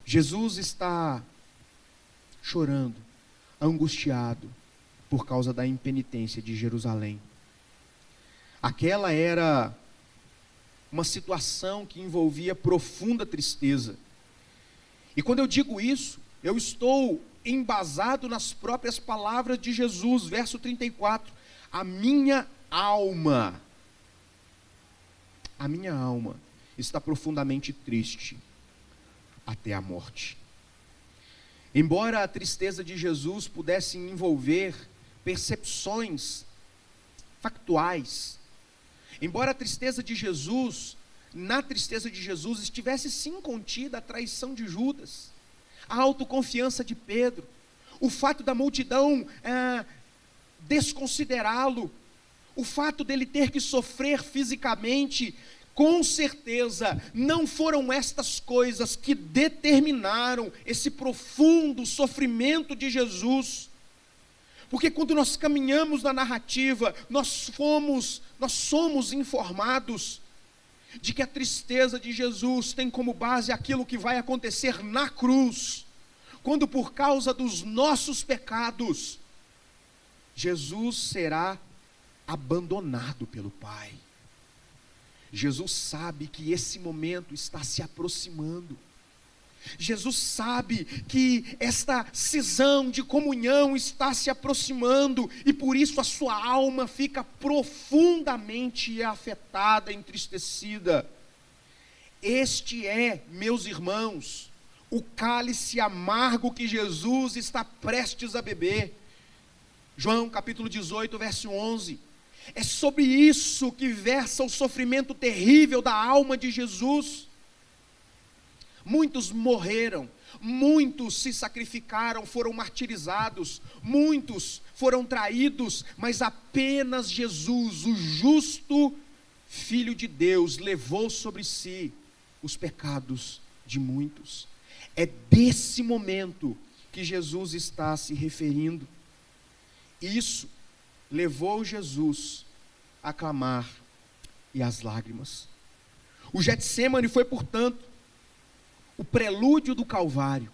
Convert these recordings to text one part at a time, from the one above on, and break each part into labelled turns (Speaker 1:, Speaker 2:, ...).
Speaker 1: Jesus está chorando, angustiado, por causa da impenitência de Jerusalém. Aquela era uma situação que envolvia profunda tristeza. E quando eu digo isso, eu estou embasado nas próprias palavras de Jesus, verso 34. A minha alma está profundamente triste até a morte. Embora a tristeza de Jesus pudesse envolver percepções factuais, embora a tristeza de Jesus, na tristeza de Jesus estivesse sim contida a traição de Judas, a autoconfiança de Pedro, o fato da multidão desconsiderá-lo, o fato dele ter que sofrer fisicamente. Com certeza, não foram estas coisas que determinaram esse profundo sofrimento de Jesus. Porque quando nós caminhamos na narrativa, nós somos informados de que a tristeza de Jesus tem como base aquilo que vai acontecer na cruz, quando por causa dos nossos pecados, Jesus será abandonado pelo Pai. Jesus sabe que esse momento está se aproximando. Jesus sabe que esta cisão de comunhão está se aproximando, e por isso a sua alma fica profundamente afetada, entristecida. Este é, meus irmãos, o cálice amargo que Jesus está prestes a beber. João capítulo 18, verso 11. É sobre isso que versa o sofrimento terrível da alma de Jesus. Muitos morreram, muitos se sacrificaram, foram martirizados, muitos foram traídos, mas apenas Jesus, o justo Filho de Deus, levou sobre si os pecados de muitos. É desse momento que Jesus está se referindo. Isso levou Jesus a clamar e às lágrimas. O Getsêmani foi, portanto, o prelúdio do Calvário.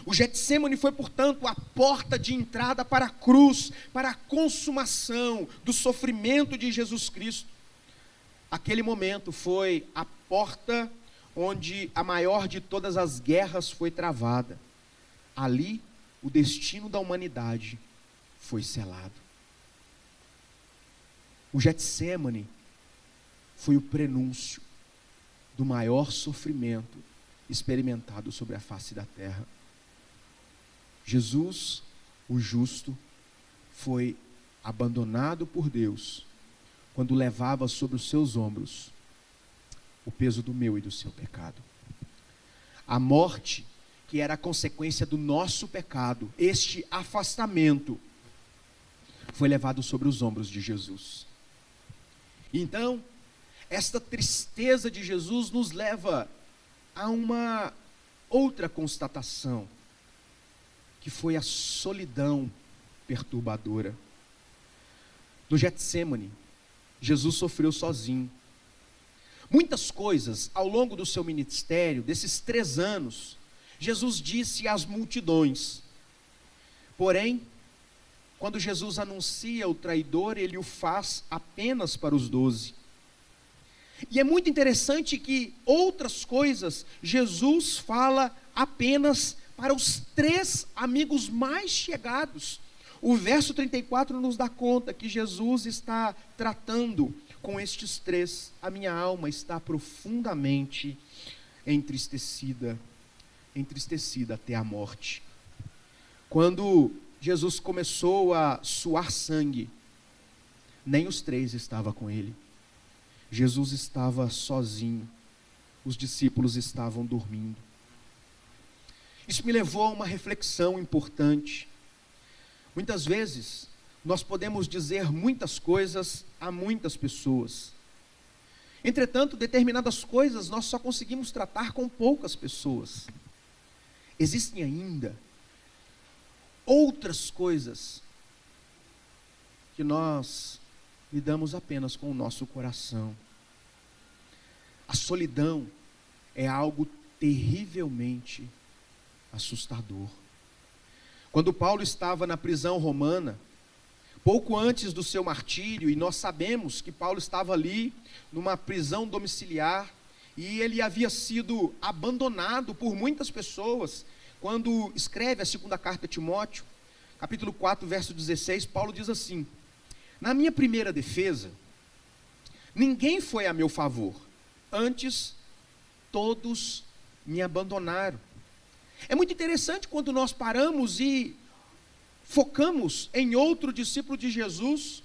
Speaker 1: O Getsêmani foi, portanto, a porta de entrada para a cruz, para a consumação do sofrimento de Jesus Cristo. Aquele momento foi a porta onde a maior de todas as guerras foi travada. Ali, o destino da humanidade foi selado. O Getsêmani foi o prenúncio do maior sofrimento experimentado sobre a face da terra. Jesus, o justo, foi abandonado por Deus quando levava sobre os seus ombros o peso do meu e do seu pecado. A morte, que era a consequência do nosso pecado, este afastamento, foi levado sobre os ombros de Jesus. Então, esta tristeza de Jesus nos leva a uma outra constatação, que foi a solidão perturbadora. No Getsêmani, Jesus sofreu sozinho. Muitas coisas ao longo do seu ministério, desses 3 anos, Jesus disse às multidões. Porém, quando Jesus anuncia o traidor, ele o faz apenas para os 12. E é muito interessante que outras coisas Jesus fala apenas para os 3 amigos mais chegados. O verso 34 nos dá conta que Jesus está tratando com estes 3. A minha alma está profundamente entristecida até a morte. Quando Jesus começou a suar sangue, nem os 3 estavam com ele. Jesus estava sozinho, os discípulos estavam dormindo. Isso me levou a uma reflexão importante. Muitas vezes, nós podemos dizer muitas coisas a muitas pessoas. Entretanto, determinadas coisas nós só conseguimos tratar com poucas pessoas. Existem ainda outras coisas que nós lidamos apenas com o nosso coração. A solidão é algo terrivelmente assustador. Quando Paulo estava na prisão romana, pouco antes do seu martírio, e nós sabemos que Paulo estava ali numa prisão domiciliar, e ele havia sido abandonado por muitas pessoas. Quando escreve a segunda carta a Timóteo, capítulo 4, verso 16, Paulo diz assim: na minha primeira defesa, ninguém foi a meu favor, antes todos me abandonaram. É muito interessante quando nós paramos e focamos em outro discípulo de Jesus.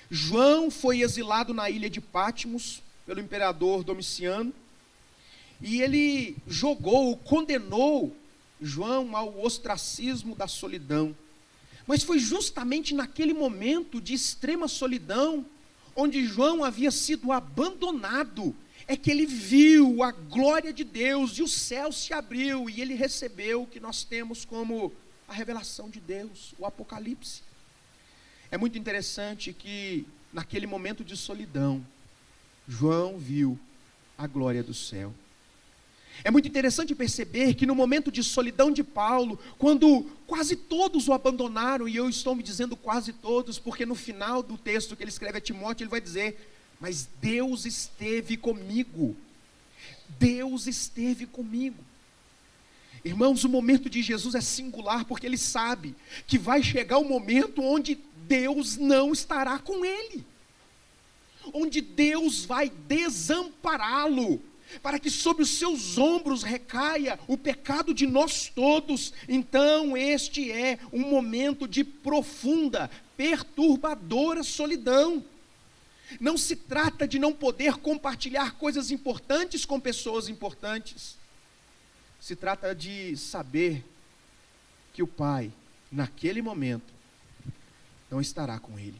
Speaker 1: João foi exilado na ilha de Patmos pelo imperador Domiciano, e ele condenou João ao ostracismo da solidão. Mas foi justamente naquele momento de extrema solidão, onde João havia sido abandonado, é que ele viu a glória de Deus, e o céu se abriu, e ele recebeu o que nós temos como a revelação de Deus, o Apocalipse. É muito interessante que naquele momento de solidão, João viu a glória do céu. É muito interessante perceber que no momento de solidão de Paulo, quando quase todos o abandonaram, e eu estou me dizendo quase todos, porque no final do texto que ele escreve a Timóteo, ele vai dizer: mas Deus esteve comigo. Deus esteve comigo. Irmãos, o momento de Jesus é singular, porque ele sabe que vai chegar um momento onde Deus não estará com ele, onde Deus vai desampará-lo, para que sobre os seus ombros recaia o pecado de nós todos. Então este é um momento de profunda, perturbadora solidão. Não se trata de não poder compartilhar coisas importantes com pessoas importantes. Se trata de saber que o Pai, naquele momento, não estará com ele.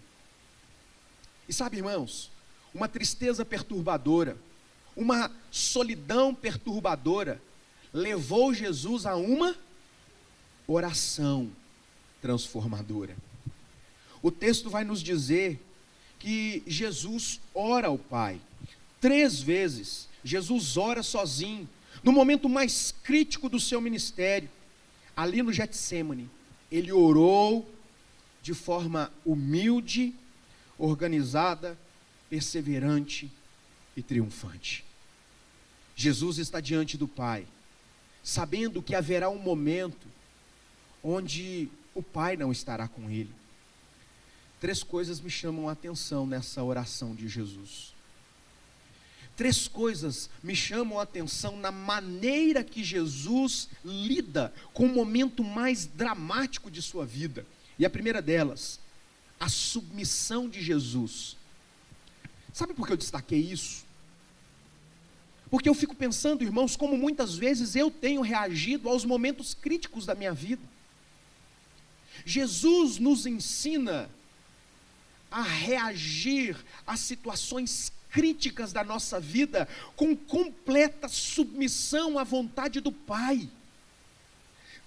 Speaker 1: E sabe, irmãos, uma tristeza perturbadora, uma solidão perturbadora, levou Jesus a uma oração transformadora. O texto vai nos dizer que Jesus ora ao Pai. 3 vezes, Jesus ora sozinho, no momento mais crítico do seu ministério, ali no Getsêmani. Ele orou de forma humilde, organizada, perseverante e triunfante. Jesus está diante do Pai, sabendo que haverá um momento onde o Pai não estará com ele. 3 coisas me chamam a atenção nessa oração de Jesus. 3 coisas me chamam a atenção na maneira que Jesus lida com o momento mais dramático de sua vida. E a primeira delas, a submissão de Jesus. Sabe por que eu destaquei isso? Porque eu fico pensando, irmãos, como muitas vezes eu tenho reagido aos momentos críticos da minha vida. Jesus nos ensina a reagir às situações críticas da nossa vida com completa submissão à vontade do Pai.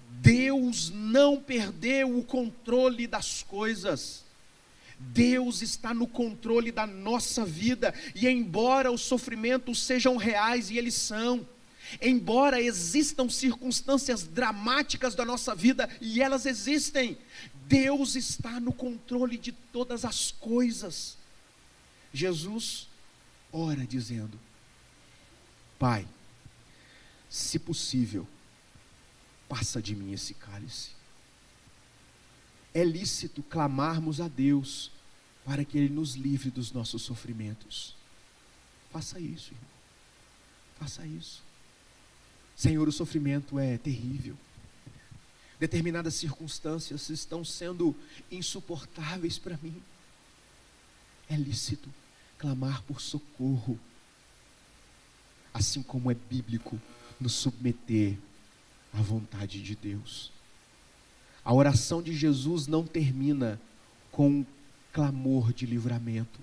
Speaker 1: Deus não perdeu o controle das coisas. Deus está no controle da nossa vida, e embora os sofrimentos sejam reais, e eles são, embora existam circunstâncias dramáticas da nossa vida, e elas existem, Deus está no controle de todas as coisas. Jesus ora dizendo: Pai, se possível, passa de mim esse cálice. É lícito clamarmos a Deus para que Ele nos livre dos nossos sofrimentos. Faça isso, irmão. Faça isso. Senhor, o sofrimento é terrível. Determinadas circunstâncias estão sendo insuportáveis para mim. É lícito clamar por socorro, assim como é bíblico nos submeter à vontade de Deus. A oração de Jesus não termina com um clamor de livramento,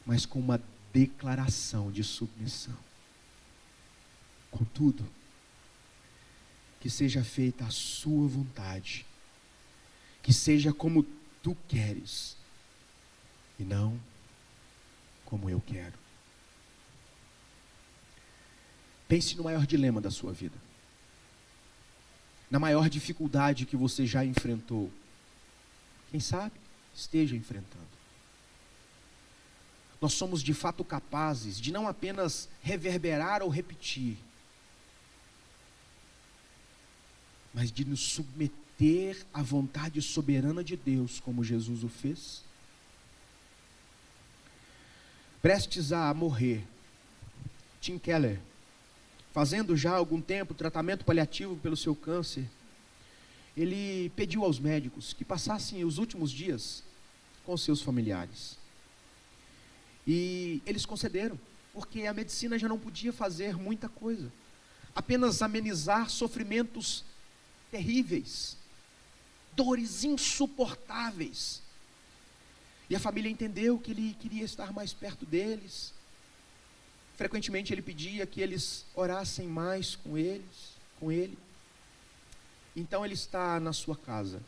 Speaker 1: mas com uma declaração de submissão. Contudo, que seja feita a sua vontade, que seja como tu queres, e não como eu quero. Pense no maior dilema da sua vida. na maior dificuldade que você já enfrentou. Quem sabe esteja enfrentando. Nós somos de fato capazes de não apenas reverberar ou repetir, mas de nos submeter à vontade soberana de Deus, como Jesus o fez. Prestes a morrer, Tim Keller, fazendo já há algum tempo tratamento paliativo pelo seu câncer, ele pediu aos médicos que passassem os últimos dias com seus familiares. E eles concederam, porque a medicina já não podia fazer muita coisa, apenas amenizar sofrimentos terríveis, dores insuportáveis. E a família entendeu que ele queria estar mais perto deles. Frequentemente ele pedia que eles orassem mais com ele. Então ele está na sua casa,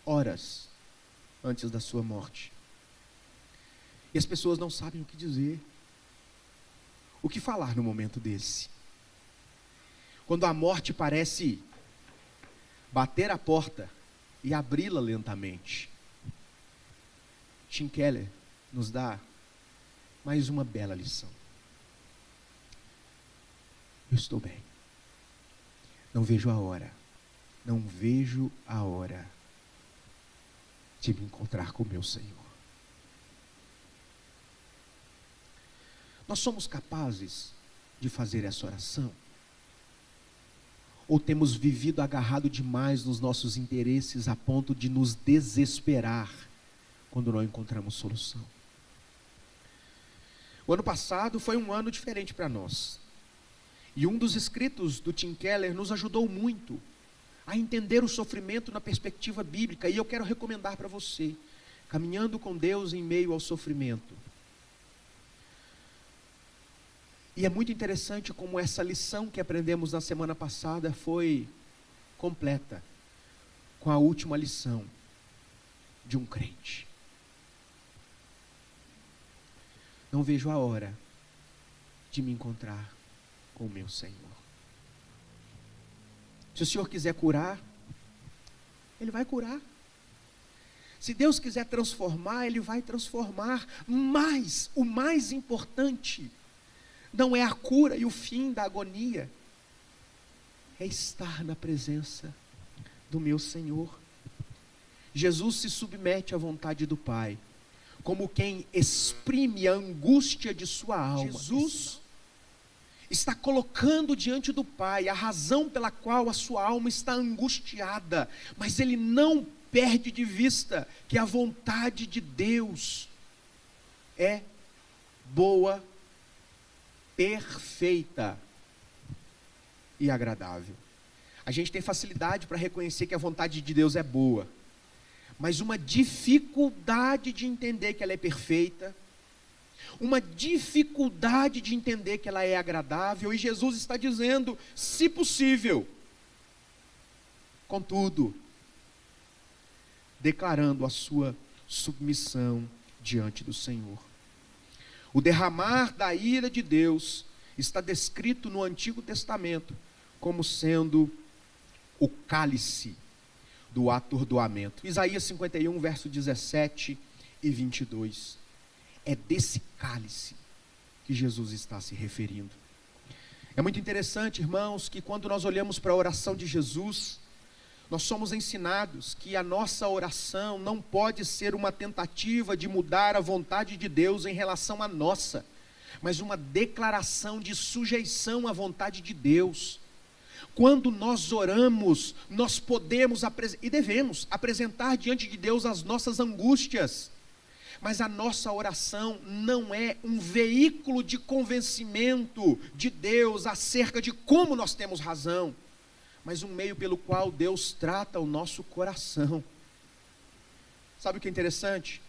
Speaker 1: horas antes da sua morte. E as pessoas não sabem o que dizer, o que falar no momento desse. Quando a morte parece bater a porta e abri-la lentamente. Tim Keller nos dá mais uma bela lição. Eu estou bem. Não vejo a hora de me encontrar com o meu Senhor. Nós somos capazes de fazer essa oração? Ou temos vivido agarrado demais nos nossos interesses a ponto de nos desesperar quando não encontramos solução? O ano passado foi um ano diferente para nós. E um dos escritos do Tim Keller nos ajudou muito a entender o sofrimento na perspectiva bíblica. E eu quero recomendar para você, Caminhando com Deus em Meio ao Sofrimento. E é muito interessante como essa lição que aprendemos na semana passada foi completa com a última lição de um crente. Não vejo a hora de me encontrar com o meu Senhor. Se o Senhor quiser curar, Ele vai curar. Se Deus quiser transformar, Ele vai transformar. Mas o mais importante não é a cura e o fim da agonia, é estar na presença do meu Senhor. Jesus se submete à vontade do Pai, como quem exprime a angústia de sua alma. Jesus está colocando diante do Pai a razão pela qual a sua alma está angustiada, mas Ele não perde de vista que a vontade de Deus é boa, perfeita e agradável. A gente tem facilidade para reconhecer que a vontade de Deus é boa, mas uma dificuldade de entender que ela é perfeita, uma dificuldade de entender que ela é agradável, e Jesus está dizendo, se possível, contudo, declarando a sua submissão diante do Senhor. O derramar da ira de Deus está descrito no Antigo Testamento como sendo o cálice do atordoamento. Isaías 51, verso 17 e 22. É desse cálice que Jesus está se referindo. É muito interessante, irmãos, que quando nós olhamos para a oração de Jesus, nós somos ensinados que a nossa oração não pode ser uma tentativa de mudar a vontade de Deus em relação à nossa, mas uma declaração de sujeição à vontade de Deus. Quando nós oramos, nós podemos e devemos apresentar diante de Deus as nossas angústias, mas a nossa oração não é um veículo de convencimento de Deus acerca de como nós temos razão, mas um meio pelo qual Deus trata o nosso coração. Sabe o que é interessante?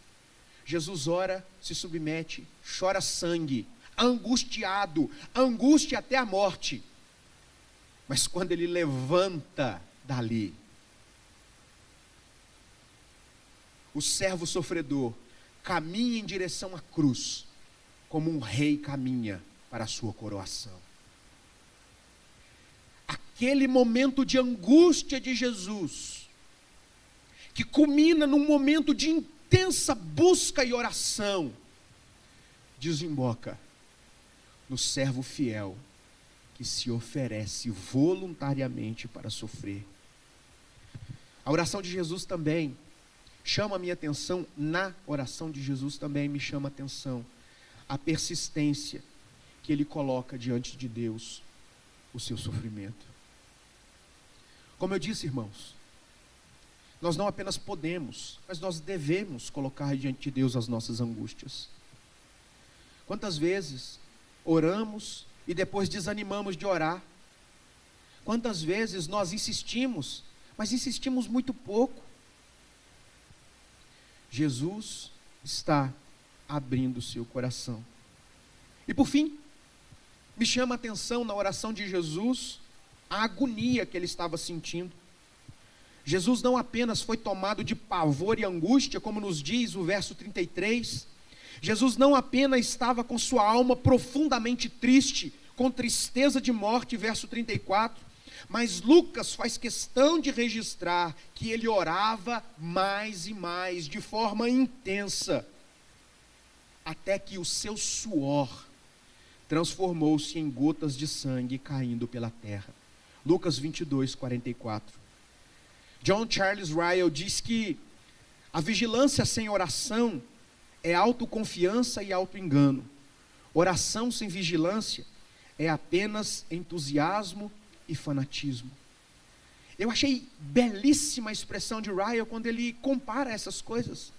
Speaker 1: Jesus ora, se submete, chora sangue, angustiado, angústia até a morte. Mas quando Ele levanta dali, o servo sofredor caminha em direção à cruz, como um rei caminha para a sua coroação. A aquele momento de angústia de Jesus, que culmina num momento de intensa busca e oração, desemboca no servo fiel que se oferece voluntariamente para sofrer. A oração de Jesus também chama a minha atenção, na oração de Jesus também me chama a atenção a persistência que ele coloca diante de Deus o seu sofrimento. Como eu disse, irmãos, nós não apenas podemos, mas nós devemos colocar diante de Deus as nossas angústias. Quantas vezes oramos e depois desanimamos de orar? Quantas vezes nós insistimos, mas insistimos muito pouco? Jesus está abrindo o seu coração. E por fim, me chama a atenção na oração de Jesus a agonia que ele estava sentindo. Jesus não apenas foi tomado de pavor e angústia, como nos diz o verso 33, Jesus não apenas estava com sua alma profundamente triste, com tristeza de morte, verso 34, mas Lucas faz questão de registrar que ele orava mais e mais, de forma intensa, até que o seu suor transformou-se em gotas de sangue caindo pela terra. Lucas 22, 44. John Charles Ryle diz que a vigilância sem oração é autoconfiança e autoengano. Oração sem vigilância é apenas entusiasmo e fanatismo. Eu achei belíssima a expressão de Ryle quando ele compara essas coisas.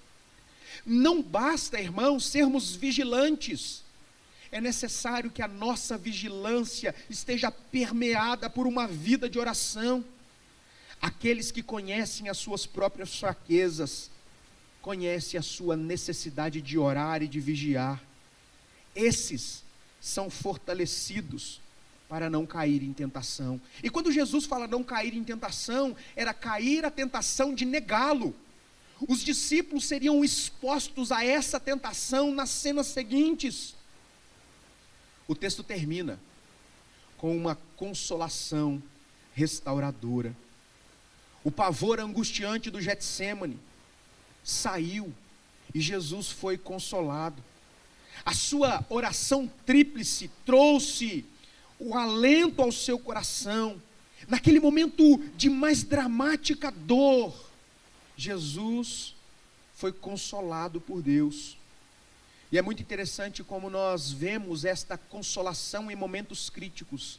Speaker 1: Não basta, irmãos, sermos vigilantes. É necessário que a nossa vigilância esteja permeada por uma vida de oração. Aqueles que conhecem as suas próprias fraquezas, conhecem a sua necessidade de orar e de vigiar. Esses são fortalecidos para não cair em tentação. E quando Jesus fala não cair em tentação, era cair a tentação de negá-lo. Os discípulos seriam expostos a essa tentação nas cenas seguintes. O texto termina com uma consolação restauradora. O pavor angustiante do Getsêmani saiu e Jesus foi consolado. A sua oração tríplice trouxe o alento ao seu coração. Naquele momento de mais dramática dor, Jesus foi consolado por Deus. E é muito interessante como nós vemos esta consolação em momentos críticos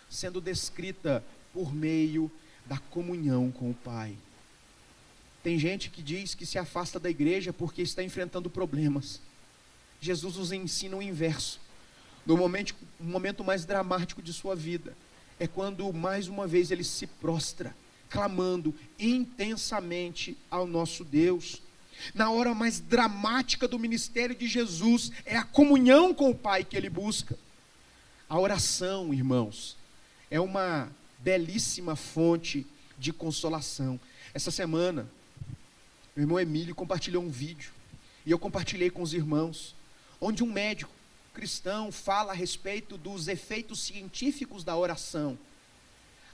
Speaker 1: sendo descrita por meio da comunhão com o Pai. Tem gente que diz que se afasta da igreja porque está enfrentando problemas. Jesus nos ensina o inverso. No momento mais dramático de sua vida, é quando mais uma vez ele se prostra, clamando intensamente ao nosso Deus. Na hora mais dramática do ministério de Jesus, é a comunhão com o Pai que ele busca. A oração, irmãos, é uma belíssima fonte de consolação. Essa semana, meu irmão Emílio compartilhou um vídeo, e eu compartilhei com os irmãos, onde um médico cristão fala a respeito dos efeitos científicos da oração.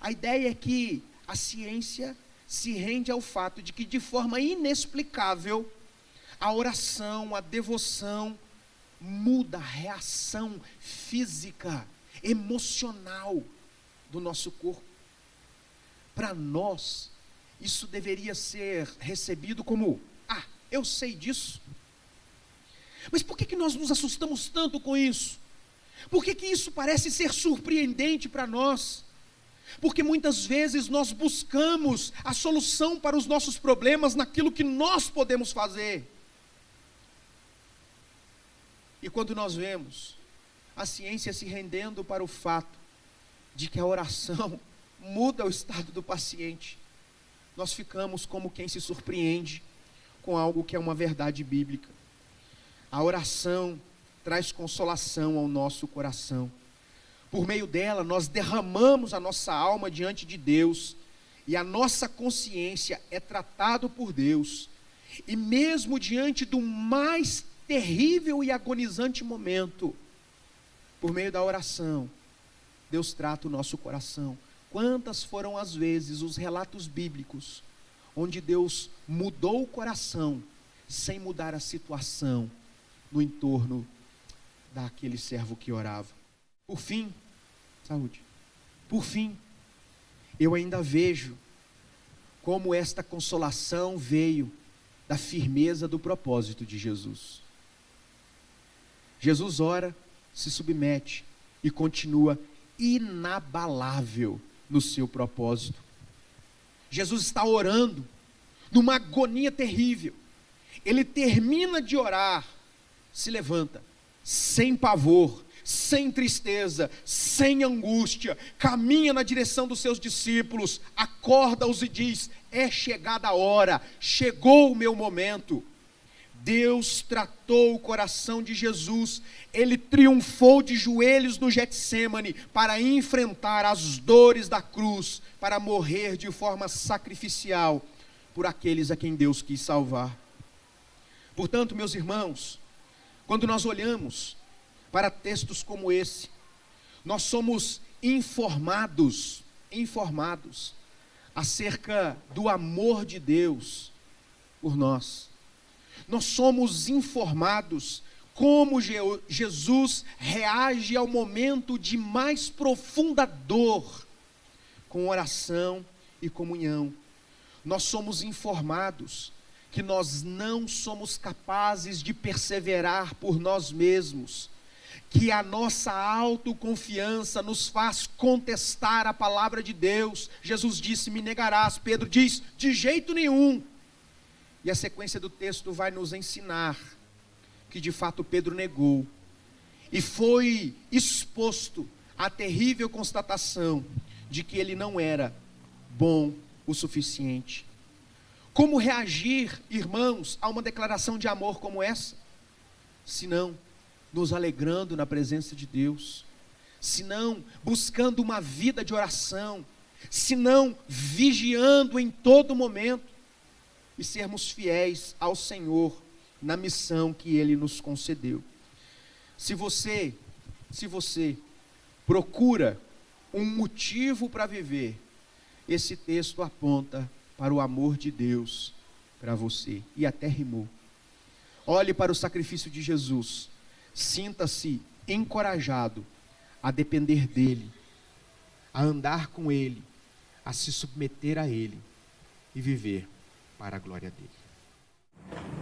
Speaker 1: A ideia é que a ciência se rende ao fato de que, de forma inexplicável, a oração, a devoção, muda a reação física, emocional do nosso corpo. Para nós, isso deveria ser recebido como, eu sei disso. Mas por que nós nos assustamos tanto com isso? Por que isso parece ser surpreendente para nós? Porque muitas vezes nós buscamos a solução para os nossos problemas naquilo que nós podemos fazer. E quando nós vemos a ciência se rendendo para o fato de que a oração muda o estado do paciente, nós ficamos como quem se surpreende com algo que é uma verdade bíblica. A oração traz consolação ao nosso coração. Por meio dela, nós derramamos a nossa alma diante de Deus, e a nossa consciência é tratada por Deus. E mesmo diante do mais terrível e agonizante momento, por meio da oração, Deus trata o nosso coração Quantas foram as vezes os relatos bíblicos onde Deus mudou o coração sem mudar a situação no entorno daquele servo que orava? Por fim, saúde. Por fim, eu ainda vejo como esta consolação veio da firmeza do propósito de Jesus. Jesus ora, se submete e continua inabalável no seu propósito. Jesus está orando numa agonia terrível. Ele termina de orar, se levanta, sem pavor, sem tristeza, sem angústia, caminha na direção dos seus discípulos, acorda-os e diz: é chegada a hora, chegou o meu momento. Deus tratou o coração de Jesus, ele triunfou de joelhos no Getsêmani para enfrentar as dores da cruz, para morrer de forma sacrificial por aqueles a quem Deus quis salvar. Portanto, meus irmãos, quando nós olhamos para textos como esse, nós somos informados acerca do amor de Deus por nós. Nós somos informados como Jesus reage ao momento de mais profunda dor, com oração e comunhão. Nós somos informados que nós não somos capazes de perseverar por nós mesmos, que a nossa autoconfiança nos faz contestar a palavra de Deus. Jesus disse: me negarás. Pedro diz: de jeito nenhum. E a sequência do texto vai nos ensinar que de fato Pedro negou, e foi exposto à terrível constatação de que ele não era bom o suficiente. Como reagir, irmãos, a uma declaração de amor como essa? Senão nos alegrando na presença de Deus, senão buscando uma vida de oração, senão vigiando em todo momento, e sermos fiéis ao Senhor na missão que Ele nos concedeu. Se você procura um motivo para viver, esse texto aponta para o amor de Deus para você, e até rimou. Olhe para o sacrifício de Jesus, sinta-se encorajado a depender dEle, a andar com Ele, a se submeter a Ele e viver para a glória dEle.